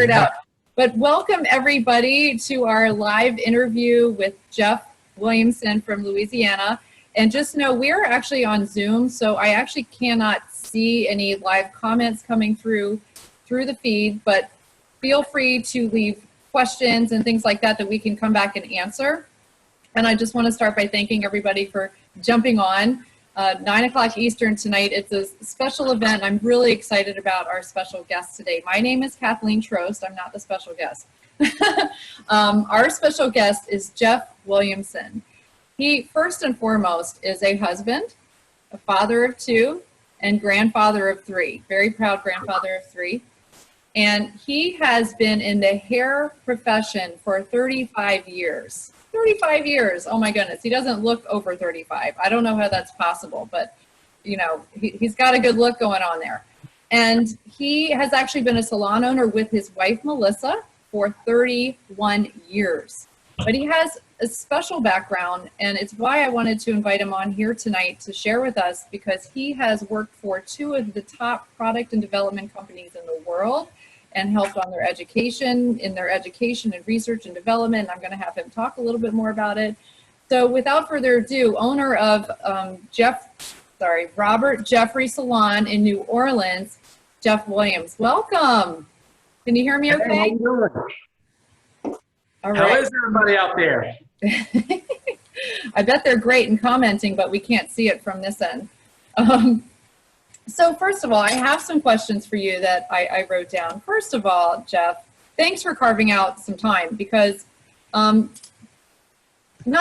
it out. But welcome everybody to our live interview with Jeff Williamson from Louisiana. And just know we're actually on Zoom, so I actually cannot see any live comments coming through the feed, but feel free to leave questions and things like that we can come back and answer. And I just want to start by thanking everybody for jumping on. 9 o'clock Eastern tonight. It's a special event. I'm really excited about our special guest today. My name is Kathleen Troust. I'm not the special guest. Our special guest is Jeff Williamson. He, first and foremost, is a husband, a father of 2, and grandfather of 3. Very proud grandfather of 3. And he has been in the hair profession for 35 years. 35 years. Oh my goodness. He doesn't look over 35. I don't know how that's possible, but you know, he's got a good look going on there. And he has actually been a salon owner with his wife, Melissa, for 31 years. But he has a special background, and it's why I wanted to invite him on here tonight to share with us, because he has worked for 2 of the top product and development companies in the world and helped on their education, in their education and research and development. I'm going to have him talk a little bit more about it. So without further ado, owner of Robert Jeffrey Salon in New Orleans, Jeff Williams. Welcome. Can you hear me okay? Hey, how you doing? All right. How is everybody out there? I bet they're great in commenting, but we can't see it from this end. So first of all, I have some questions for you that I wrote down. First of all, Jeff, thanks for carving out some time, because not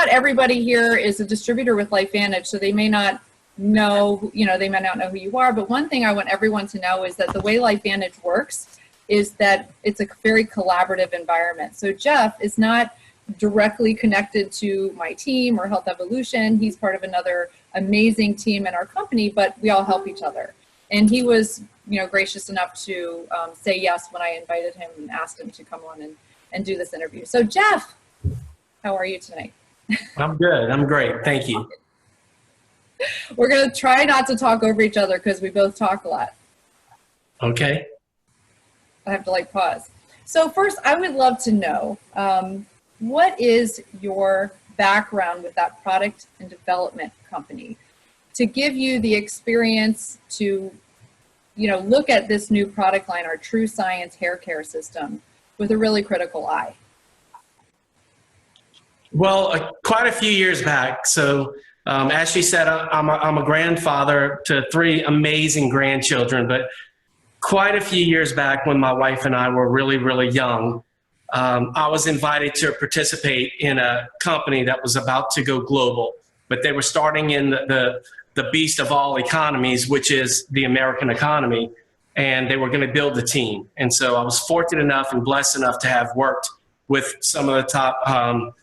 everybody here is a distributor with Lifevantage, so they may not know, they may not know who you are. But one thing I want everyone to know is that the way Lifevantage works is that it's a very collaborative environment. So Jeff is not directly connected to my team or Health Evolution. He's part of another amazing team in our company, but we all help each other. And he was, gracious enough to say yes when I invited him and asked him to come on and do this interview. So Jeff, how are you tonight? I'm good. I'm great. Thank you. We're going to try not to talk over each other because we both talk a lot. Okay. I have to pause. So first, I would love to know, what is your background with that product and development company to give you the experience to, look at this new product line, our True Science hair care system, with a really critical eye? Well, quite a few years back. So as she said, I'm a grandfather to 3 amazing grandchildren, but quite a few years back when my wife and I were really, really young, I was invited to participate in a company that was about to go global, but they were starting in the beast of all economies, which is the American economy, and they were going to build the team. And so I was fortunate enough and blessed enough to have worked with some of the top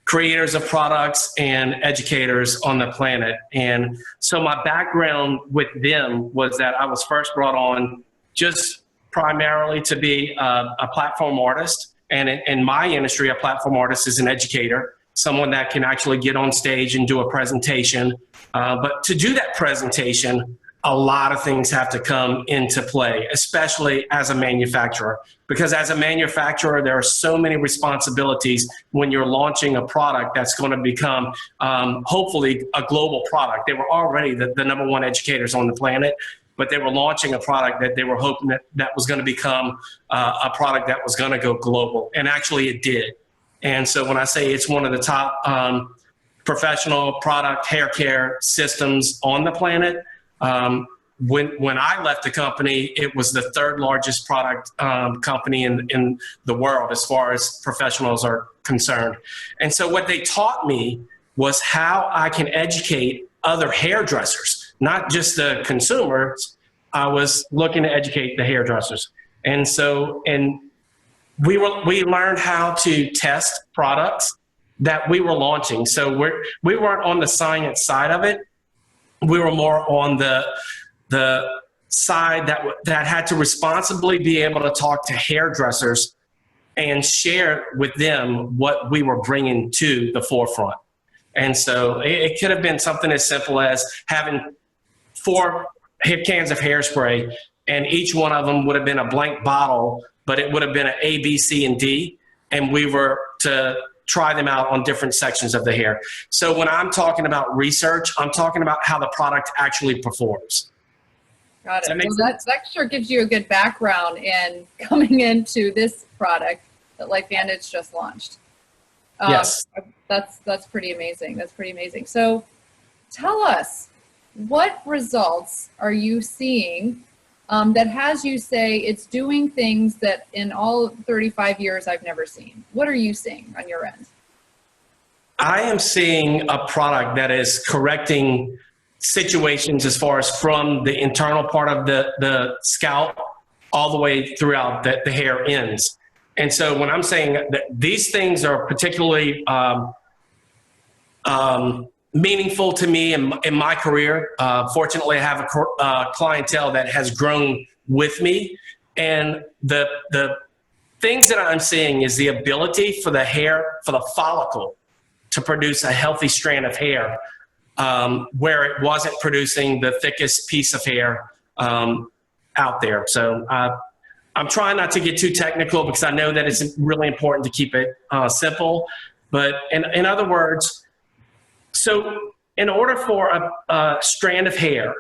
creators of products and educators on the planet. And so my background with them was that I was first brought on just primarily to be a platform artist. And in my industry, a platform artist is an educator, someone that can actually get on stage and do a presentation. But to do that presentation, a lot of things have to come into play, especially as a manufacturer. Because as a manufacturer, there are so many responsibilities when you're launching a product that's going to become, hopefully, a global product. They were already the #1 educators on the planet, but they were launching a product that they were hoping that was going to become a product that was going to go global. And actually it did. And so when I say it's one of the top professional product hair care systems on the planet, when I left the company, it was the 3rd largest product company in the world as far as professionals are concerned. And so what they taught me was how I can educate other hairdressers, not just the consumers. I was looking to educate the hairdressers. And so, we learned how to test products that we were launching. So we weren't on the science side of it. We were more on the side that had to responsibly be able to talk to hairdressers and share with them what we were bringing to the forefront. And so it could have been something as simple as having 4 cans of hairspray, and each one of them would have been a blank bottle, but it would have been an A, B, C, and D, and we were to try them out on different sections of the hair. So when I'm talking about research, I'm talking about how the product actually performs. Got it. Well, that sure gives you a good background in coming into this product that Lifevantage just launched. Yes. That's pretty amazing. That's pretty amazing. So tell us, what results are you seeing that has you say it's doing things that in all 35 years I've never seen? What are you seeing on your end? I am seeing a product that is correcting situations as far as from the internal part of the scalp all the way throughout the hair ends. And so when I'm saying that these things are particularly meaningful to me in my career, fortunately I have a clientele that has grown with me. And the things that I'm seeing is the ability for the hair, for the follicle, to produce a healthy strand of hair where it wasn't producing the thickest piece of hair out there. So I'm trying not to get too technical because I know that it's really important to keep it simple. But in other words, so in order for a strand of hair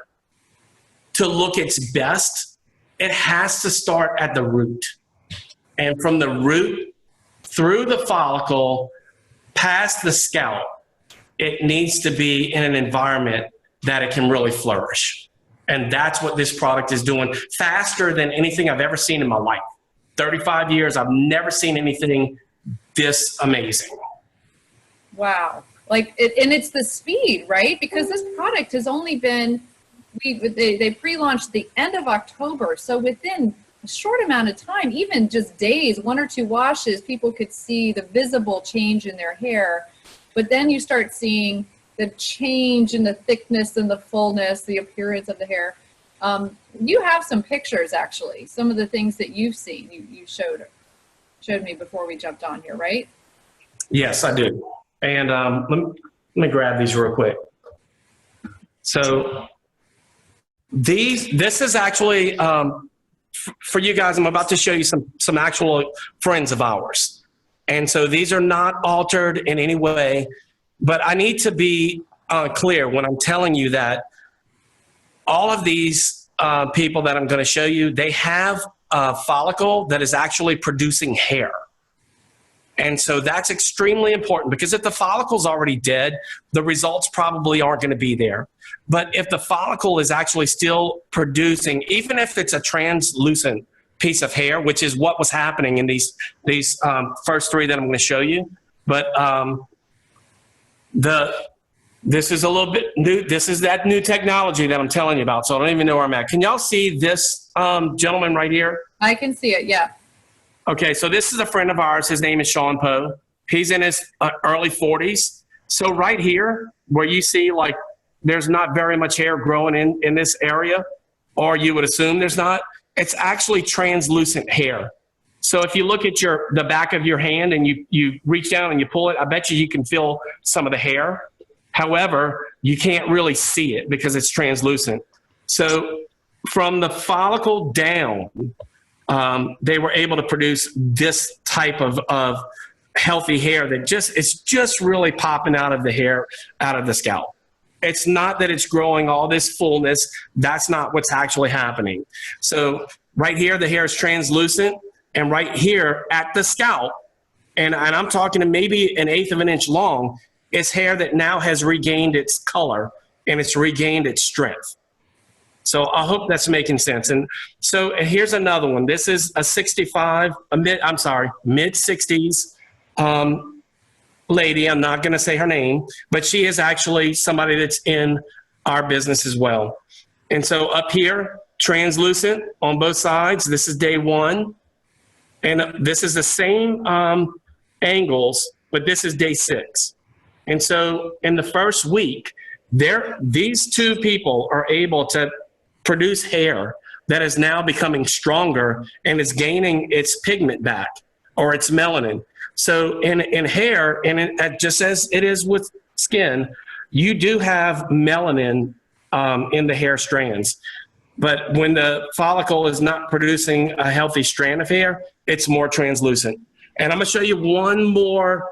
to look its best, it has to start at the root. And from the root through the follicle, past the scalp, it needs to be in an environment that it can really flourish. And that's what this product is doing faster than anything I've ever seen in my life. 35 years, I've never seen anything this amazing. Wow. And it's the speed, right? Because this product has only been, they pre-launched the end of October. So within a short amount of time, even just days, 1 or 2 washes, people could see the visible change in their hair. But then you start seeing the change in the thickness and the fullness, the appearance of the hair. You have some pictures, actually, some of the things that you've seen. You showed me before we jumped on here, right? Yes, I do. And let me grab these real quick. So this is actually, for you guys, I'm about to show you some actual friends of ours. And so these are not altered in any way, but I need to be clear when I'm telling you that all of these people that I'm going to show you, they have a follicle that is actually producing hair. And so that's extremely important because if the follicle's already dead, the results probably aren't going to be there. But if the follicle is actually still producing, even if it's a translucent piece of hair, which is what was happening in these first 3 that I'm going to show you. But this is a little bit new. This is that new technology that I'm telling you about. So I don't even know where I'm at. Can y'all see this gentleman right here? I can see it, yeah. Okay, so this is a friend of ours. His name is Sean Poe. He's in his early 40s. So right here, where you see like there's not very much hair growing in this area, or you would assume there's not, it's actually translucent hair. So if you look at the back of your hand and you reach down and you pull it, I bet you can feel some of the hair. However, you can't really see it because it's translucent. So from the follicle down, they were able to produce this type of healthy hair that it's just really popping out of the hair, out of the scalp. It's not that it's growing all this fullness. That's not what's actually happening. So right here, the hair is translucent, and right here at the scalp, and I'm talking to maybe 1/8 of an inch long, it's hair that now has regained its color and it's regained its strength. So I hope that's making sense. And so here's another one. This is a mid-60s lady. I'm not going to say her name, but she is actually somebody that's in our business as well. And so up here, translucent on both sides. This is day 1. And this is the same angles, but this is day 6. And so in the first week, these 2 people are able to produce hair that is now becoming stronger and is gaining its pigment back, or its melanin. So in hair, and just as it is with skin, you do have melanin in the hair strands. But when the follicle is not producing a healthy strand of hair, it's more translucent. And I'm going to show you one more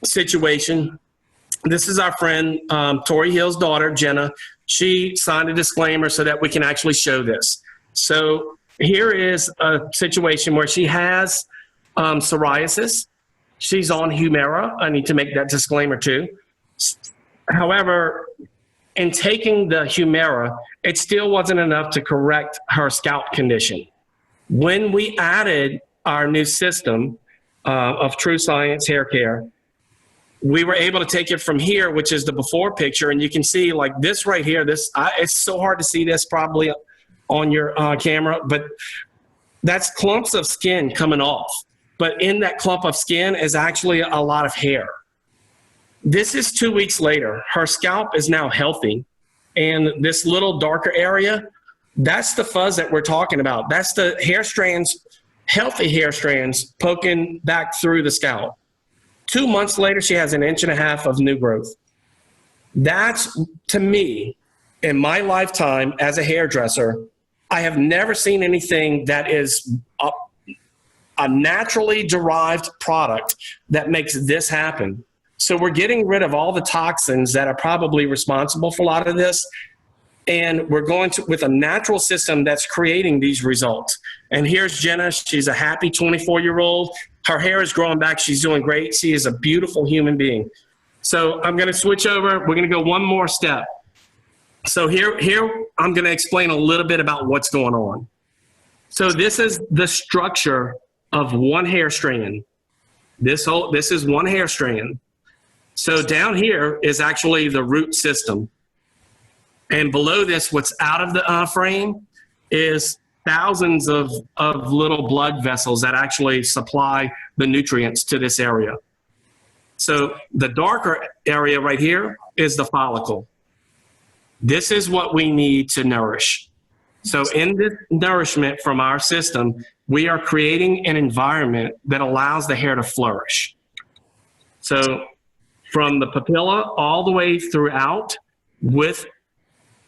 situation. This is our friend Tori Hill's daughter, Jenna. She signed a disclaimer so that we can actually show this. So here is a situation where she has psoriasis. She's on Humira. I need to make that disclaimer too. However, in taking the Humira, it still wasn't enough to correct her scalp condition. When we added our new system of True Science Hair Care, we were able to take it from here, which is the before picture, and you can see like this right here. It's so hard to see this probably on your camera, but that's clumps of skin coming off. But in that clump of skin is actually a lot of hair. This is 2 weeks later. Her scalp is now healthy, and this little darker area, that's the fuzz that we're talking about. That's the hair strands, healthy hair strands poking back through the scalp. 2 months later, she has 1.5 inches of new growth. That's, to me, in my lifetime as a hairdresser, I have never seen anything that is a naturally derived product that makes this happen. So we're getting rid of all the toxins that are probably responsible for a lot of this. And we're going to with a natural system that's creating these results. And here's Jenna. She's a happy 24-year-old. Her hair is growing back. She's doing great. She is a beautiful human being. So I'm going to switch over. We're going to go one more step. So here I'm going to explain a little bit about what's going on. So this is the structure of one hair strand. This is one hair strand. So down here is actually the root system. And below this, what's out of the frame is thousands of little blood vessels that actually supply the nutrients to this area. So the darker area right here is the follicle. This is what we need to nourish. So in this nourishment from our system, we are creating an environment that allows the hair to flourish. So from the papilla all the way throughout, with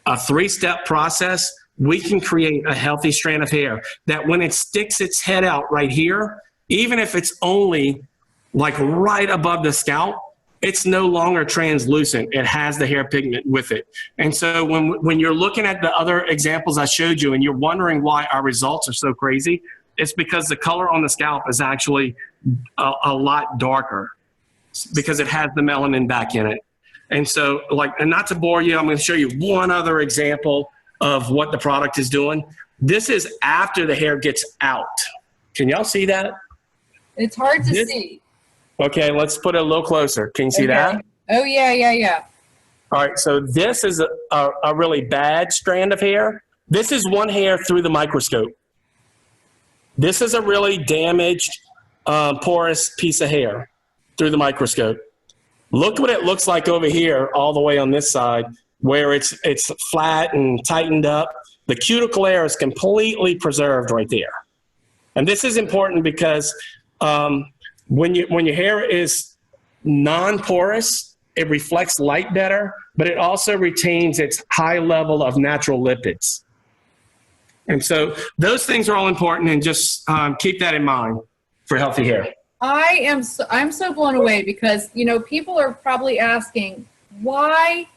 a 3-step process, we can create a healthy strand of hair that when it sticks its head out right here, even if it's only like right above the scalp, it's no longer translucent. It has the hair pigment with it. And so when you're looking at the other examples I showed you and you're wondering why our results are so crazy, it's because the color on the scalp is actually a lot darker because it has the melanin back in it. And so, and not to bore you, I'm going to show you one other example of what the product is doing. This is after the hair gets out. Can y'all see that? It's hard to see. Okay, let's put it a little closer. Can you see that? Oh, yeah. All right, so this is a really bad strand of hair. This is one hair through the microscope. This is a really damaged, porous piece of hair through the microscope. Look what it looks like over here all the way on this side where it's flat and tightened up. The cuticle layer is completely preserved right there. And this is important because when your hair is non-porous, it reflects light better, but it also retains its high level of natural lipids. And so those things are all important, and just keep that in mind for healthy hair. I'm so blown away because, people are probably asking, why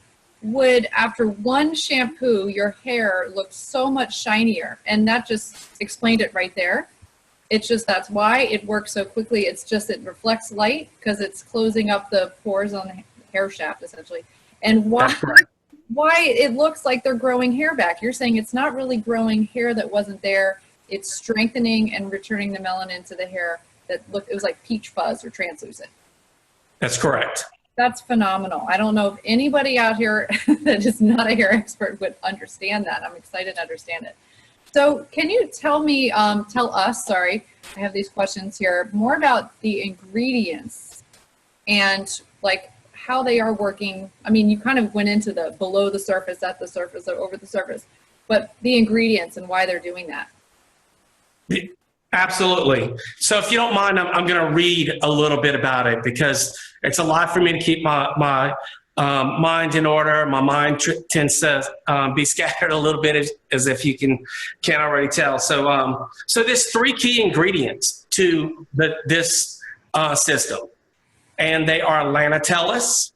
would after one shampoo your hair look so much shinier? And that just explained it right there. It's just that's why it works so quickly. It's just it reflects light because it's closing up the pores on the hair shaft essentially. And why it looks like they're growing hair back. You're saying it's not really growing hair that wasn't there. It's strengthening and returning the melanin to the hair. It was like peach fuzz or translucent. That's correct. That's phenomenal. I don't know if anybody out here that is not a hair expert would understand that. I'm excited to understand it. So can you tell us, I have these questions here, more about the ingredients and like how they are working. I mean, you kind of went into the below the surface, at the surface, or over the surface, but the ingredients and why they're doing that. Absolutely. So if you don't mind, I'm going to read a little bit about it because it's a lot for me to keep my mind in order. My mind tends to be scattered a little bit, as if you can't already tell. So, so there's three key ingredients to this system, and they are lanatellus,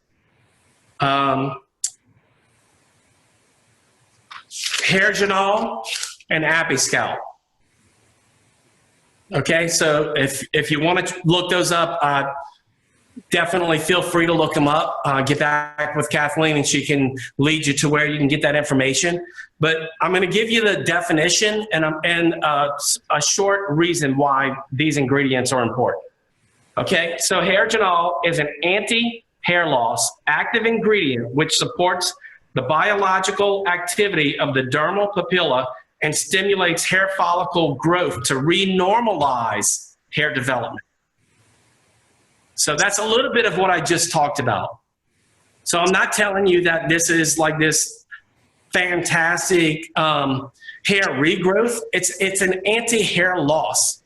hairgenol, and Apiscal. Okay, so if you want to look those up, definitely feel free to look them up. Get back with Kathleen and she can lead you to where you can get that information. But I'm going to give you the definition and a short reason why these ingredients are important. Okay, so hairgenol is an anti-hair loss active ingredient which supports the biological activity of the dermal papilla and stimulates hair follicle growth to renormalize hair development. So that's a little bit of what I just talked about. So I'm not telling you that this is like this fantastic hair regrowth. It's an anti-hair loss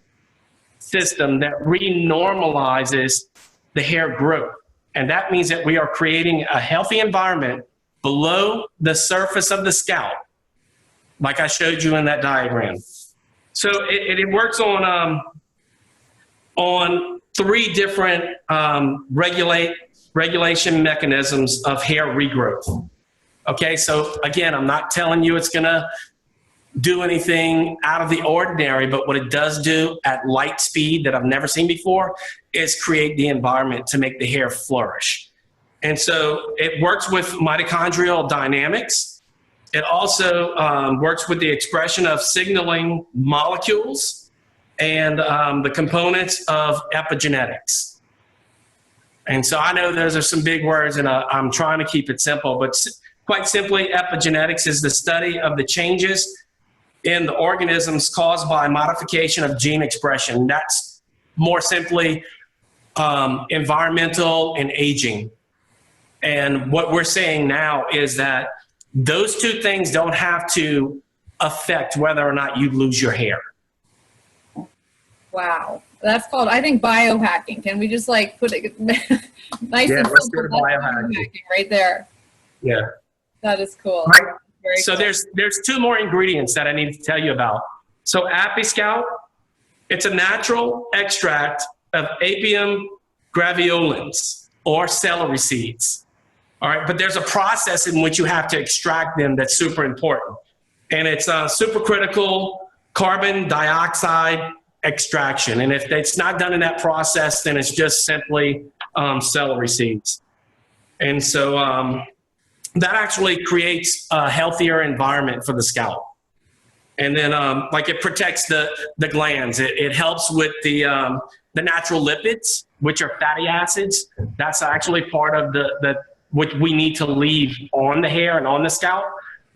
system that renormalizes the hair growth. And that means that we are creating a healthy environment below the surface of the scalp, like I showed you in that diagram. So it works on three different regulation mechanisms of hair regrowth. Okay, so again, I'm not telling you it's gonna do anything out of the ordinary, but what it does do at light speed that I've never seen before is create the environment to make the hair flourish. And so it works with mitochondrial dynamics. It also works with the expression of signaling molecules and the components of epigenetics. And so I know those are some big words, and I'm trying to keep it simple, but quite simply, epigenetics is the study of the changes in the organisms caused by modification of gene expression. That's more simply environmental and aging. And what we're saying now is that those two things don't have to affect whether or not you lose your hair. Wow. That's called, I think, biohacking. Can we just like put it nice and let's simple? do biohacking Right there. Yeah. That is cool. Right. Very so cool. there's two more ingredients that I need to tell you about. So Apiscal, it's a natural extract of Apium graveolens or celery seeds. All right, but there's a process in which you have to extract them that's super important. And it's supercritical carbon dioxide extraction. And if it's not done in that process, then it's just simply celery seeds. And so that actually creates a healthier environment for the scalp. And then like it protects the glands. It helps with the natural lipids, which are fatty acids. That's actually part of what we need to leave on the hair and on the scalp.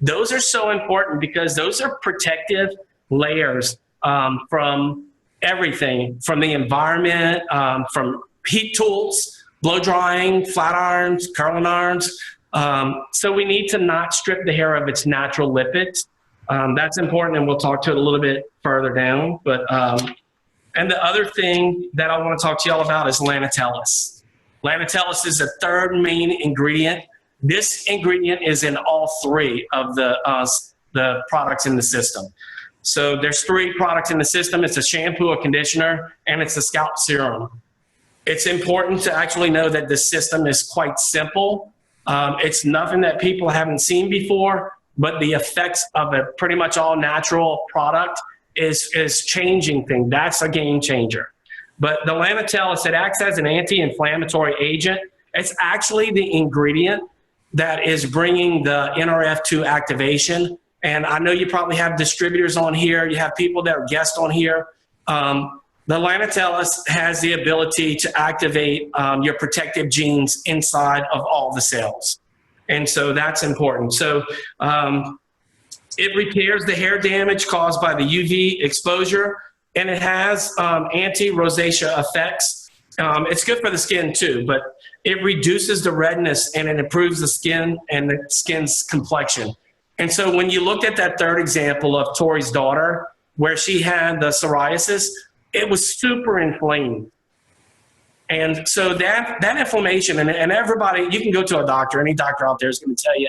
Those are so important because those are protective layers from everything, from the environment, from heat tools, blow drying, flat irons, curling irons. So we need to not strip the hair of its natural lipids. That's important, and we'll talk to it a little bit further down. But and the other thing that I want to talk to y'all about is lanatellus. Lanatellus is the third main ingredient. This ingredient is in all three of the products in the system. So there's three products in the system. It's a shampoo, a conditioner, and it's a scalp serum. It's important to actually know that the system is quite simple. It's nothing that people haven't seen before, but the effects of a pretty much all natural product is changing things. That's a game changer. But the lanatellus, it acts as an anti-inflammatory agent. It's actually the ingredient that is bringing the NRF2 activation. And I know you probably have distributors on here. You have people that are guests on here. The lanatellus has the ability to activate your protective genes inside of all the cells. And so that's important. So it repairs the hair damage caused by the UV exposure, and it has anti-rosacea effects. It's good for the skin too, but it reduces the redness and it improves the skin and the skin's complexion. And so when you look at that third example of Tori's daughter, where she had the psoriasis, it was super inflamed. And so that inflammation, and everybody, you can go to a doctor, any doctor out there is going to tell you,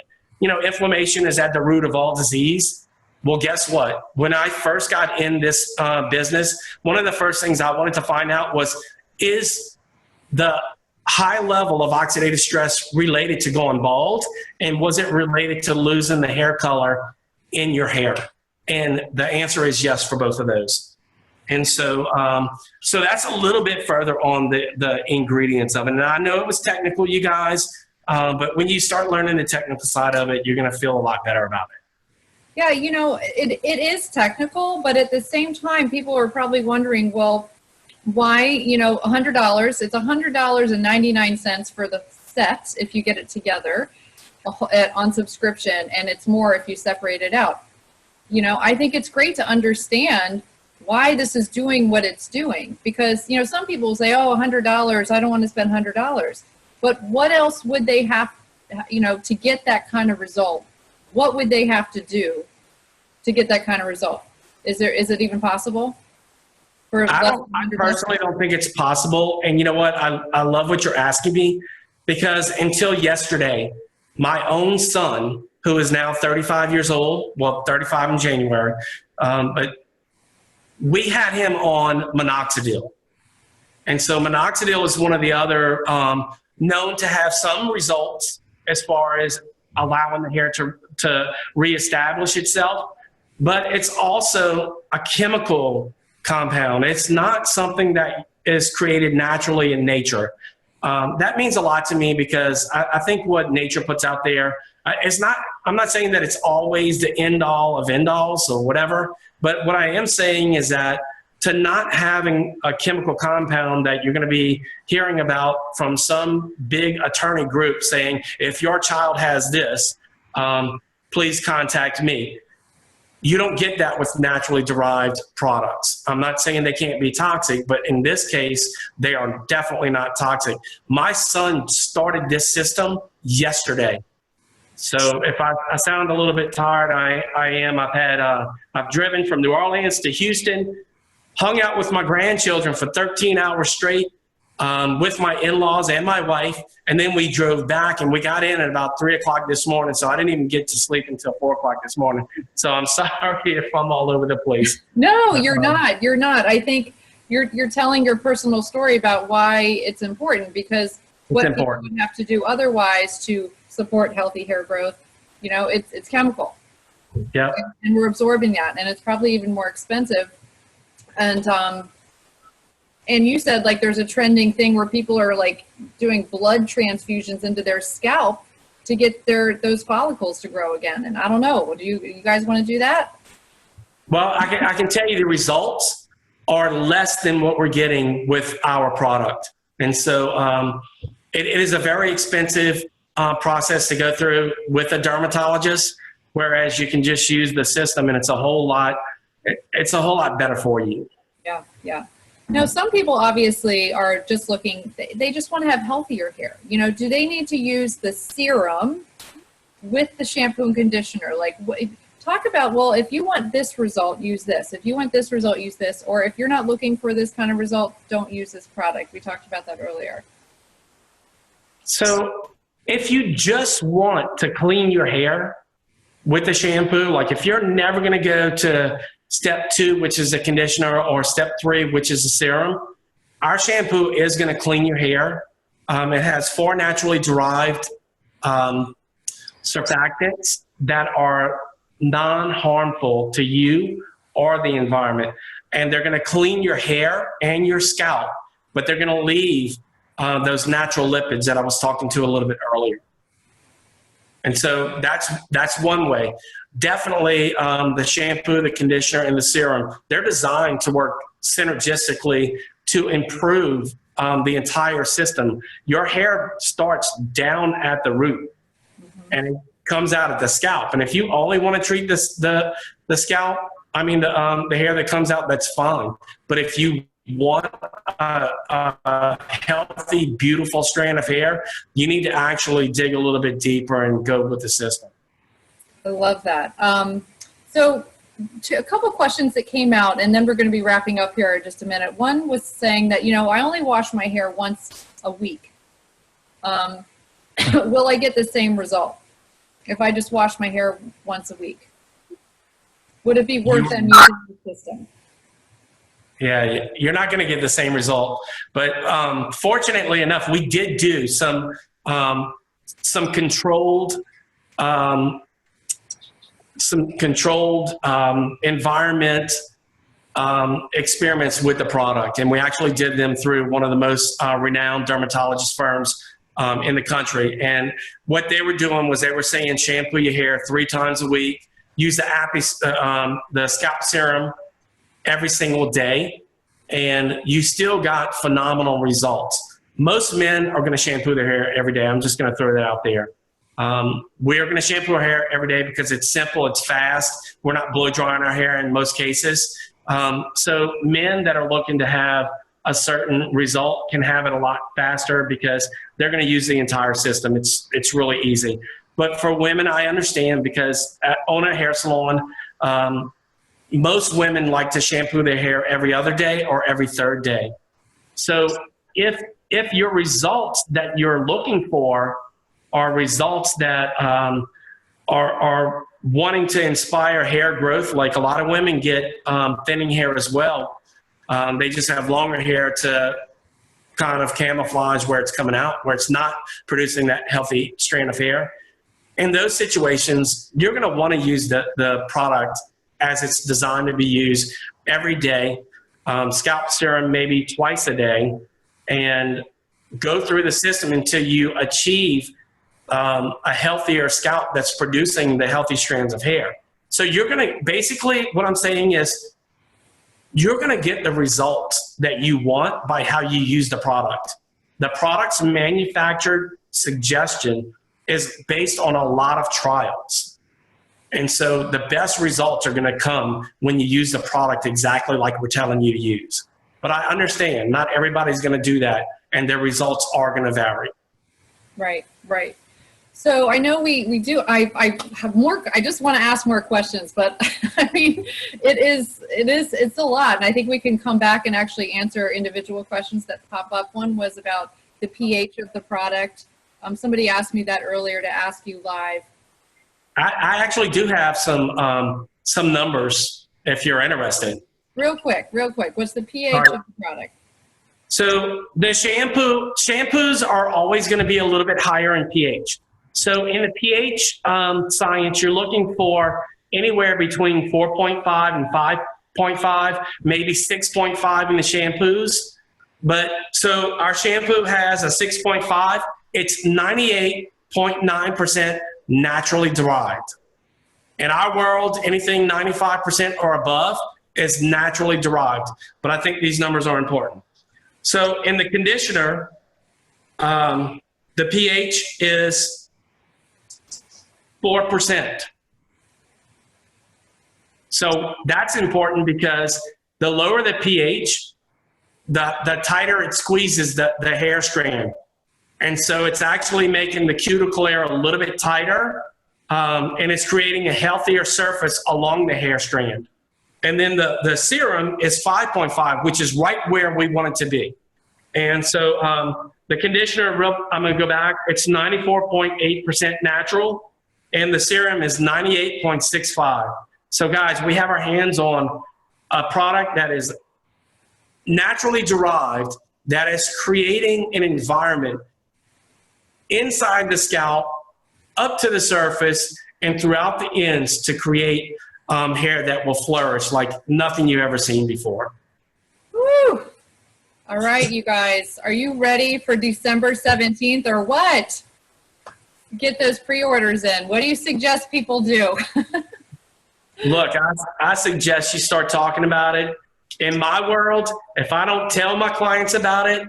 inflammation is at the root of all disease. Well, guess what? When I first got in this business, one of the first things I wanted to find out was, is the high level of oxidative stress related to going bald? And was it related to losing the hair color in your hair? And the answer is yes for both of those. And so so that's a little bit further on the ingredients of it. And I know it was technical, you guys, but when you start learning the technical side of it, you're going to feel a lot better about it. Yeah, it is technical, but at the same time, people are probably wondering, well, why, $100, it's $100.99 for the set if you get it together on subscription, and it's more if you separate it out. I think it's great to understand why this is doing what it's doing, because some people say, oh, $100, I don't want to spend $100, but what else would they have to get that kind of result? What would they have to do to get that kind of result? Is it even possible? I personally don't think it's possible. And you know what, I love what you're asking me, because until yesterday, my own son, who is now 35 years old, well, 35 in January, but we had him on minoxidil. And so minoxidil is one of the other known to have some results as far as allowing the hair to reestablish itself, but it's also a chemical compound. It's not something that is created naturally in nature. That means a lot to me, because I think what nature puts out there, I'm not saying that it's always the end all of end alls or whatever, but what I am saying is that to not having a chemical compound that you're going to be hearing about from some big attorney group saying, if your child has this, please contact me. You don't get that with naturally derived products. I'm not saying they can't be toxic, but in this case, they are definitely not toxic. My son started this system yesterday. So if I sound a little bit tired, I am. I've driven from New Orleans to Houston, hung out with my grandchildren for 13 hours straight with my in-laws and my wife. And then we drove back, and we got in at about 3 o'clock this morning. So I didn't even get to sleep until 4 o'clock this morning. So I'm sorry if I'm all over the place. No, you're not. You're not. I think you're telling your personal story about why it's important, because what people would have to do otherwise to support healthy hair growth, it's chemical. Yeah. And we're absorbing that, and it's probably even more expensive. And you said, like, there's a trending thing where people are like doing blood transfusions into their scalp to get those follicles to grow again. And I don't know, do you guys want to do that? Well, I can tell you the results are less than what we're getting with our product. And so it is a very expensive process to go through with a dermatologist, whereas you can just use the system, and it's a whole lot better for you. Yeah, yeah. Now, some people obviously are just looking, they just want to have healthier hair. Do they need to use the serum with the shampoo and conditioner? Like, talk about, well, if you want this result, use this. If you want this result, use this. Or if you're not looking for this kind of result, don't use this product. We talked about that earlier. So if you just want to clean your hair with the shampoo, like if you're never going to go to step 2, which is a conditioner, or step 3, which is a serum, our shampoo is going to clean your hair. It has 4 naturally derived surfactants that are non-harmful to you or the environment. And they're going to clean your hair and your scalp, but they're going to leave those natural lipids that I was talking to a little bit earlier. And so that's one way. Definitely the shampoo, the conditioner, and the serum, they're designed to work synergistically to improve the entire system. Your hair starts down at the root, and it comes out at the scalp. And if you only want to treat the scalp, the hair that comes out, that's fine. But if you want a healthy, beautiful strand of hair, you need to actually dig a little bit deeper and go with the system. I love that. So a couple questions that came out, and then we're going to be wrapping up here in just a minute. One was saying that, I only wash my hair once a week. Will I get the same result if I just wash my hair once a week? Would it be worth them using the system? Yeah, you're not going to get the same result. But fortunately enough, we did do some controlled environment experiments with the product, and we actually did them through one of the most renowned dermatologist firms in the country. And what they were doing was they were saying shampoo your hair 3 times a week, use the scalp serum every single day, and you still got phenomenal results. Most men are going to shampoo their hair every day. I'm just going to throw that out there. We are going to shampoo our hair every day because it's simple, it's fast. We're not blow drying our hair in most cases. So men that are looking to have a certain result can have it a lot faster because they're going to use the entire system. It's really easy. But for women, I understand, because on a hair salon, most women like to shampoo their hair every other day or every third day. So if your results that you're looking for are results that are wanting to inspire hair growth, like a lot of women get thinning hair as well. They just have longer hair to kind of camouflage where it's coming out, where it's not producing that healthy strand of hair. In those situations, you're going to want to use the product as it's designed to be used every day, scalp serum maybe twice a day, and go through the system until you achieve a healthier scalp that's producing the healthy strands of hair. So you're going to, basically what I'm saying is, you're going to get the results that you want by how you use the product. The product's manufactured suggestion is based on a lot of trials. And so the best results are going to come when you use the product exactly like we're telling you to use. But I understand not everybody's going to do that, and their results are going to vary. Right, right. So I know we do, I have more, I just want to ask more questions, but I mean, it's a lot. And I think we can come back and actually answer individual questions that pop up. One was about the pH of the product. Somebody asked me that earlier to ask you live. I actually do have some numbers if you're interested. Real quick. What's the pH of the product? So the shampoos are always going to be a little bit higher in pH. So in the pH science, you're looking for anywhere between 4.5 and 5.5, maybe 6.5 in the shampoos. But so our shampoo has a 6.5. It's 98.9% naturally derived. In our world, anything 95% or above is naturally derived. But I think these numbers are important. So in the conditioner, the pH is 4%. So that's important because the lower the pH, the tighter it squeezes the hair strand. And so it's actually making the cuticle layer a little bit tighter, and it's creating a healthier surface along the hair strand. And then the serum is 5.5, which is right where we want it to be. And so the conditioner, I'm going to go back, it's 94.8% natural, and the serum is 98.65. So guys, we have our hands on a product that is naturally derived, that is creating an environment inside the scalp, up to the surface, and throughout the ends to create hair that will flourish like nothing you've ever seen before. Woo! All right, you guys, are you ready for December 17th or what? Get those pre-orders in. What do you suggest people do? Look, I suggest you start talking about it. In my world, if I don't tell my clients about it,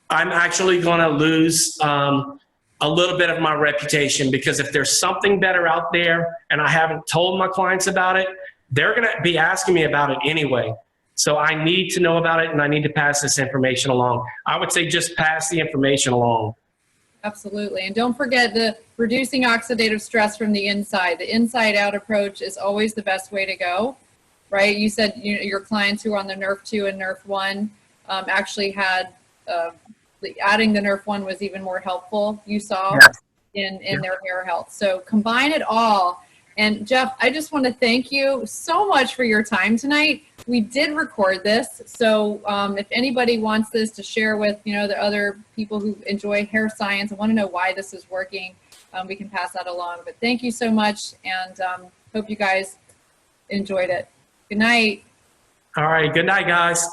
I'm actually going to lose a little bit of my reputation, because if there's something better out there and I haven't told my clients about it, they're going to be asking me about it anyway. So I need to know about it, and I need to pass this information along. I would say just pass the information along. Absolutely. And don't forget the reducing oxidative stress from the inside. The inside out approach is always the best way to go. right? You said your clients who were on the Nerf 2 and Nerf 1 actually had adding the Nerf 1 was even more helpful, you saw, in their hair health. So combine it all. And Jeff, I just want to thank you so much for your time tonight. We did record this, so if anybody wants this to share with the other people who enjoy hair science and want to know why this is working, we can pass that along. But thank you so much, and hope you guys enjoyed it. Good night. All right. Good night, guys.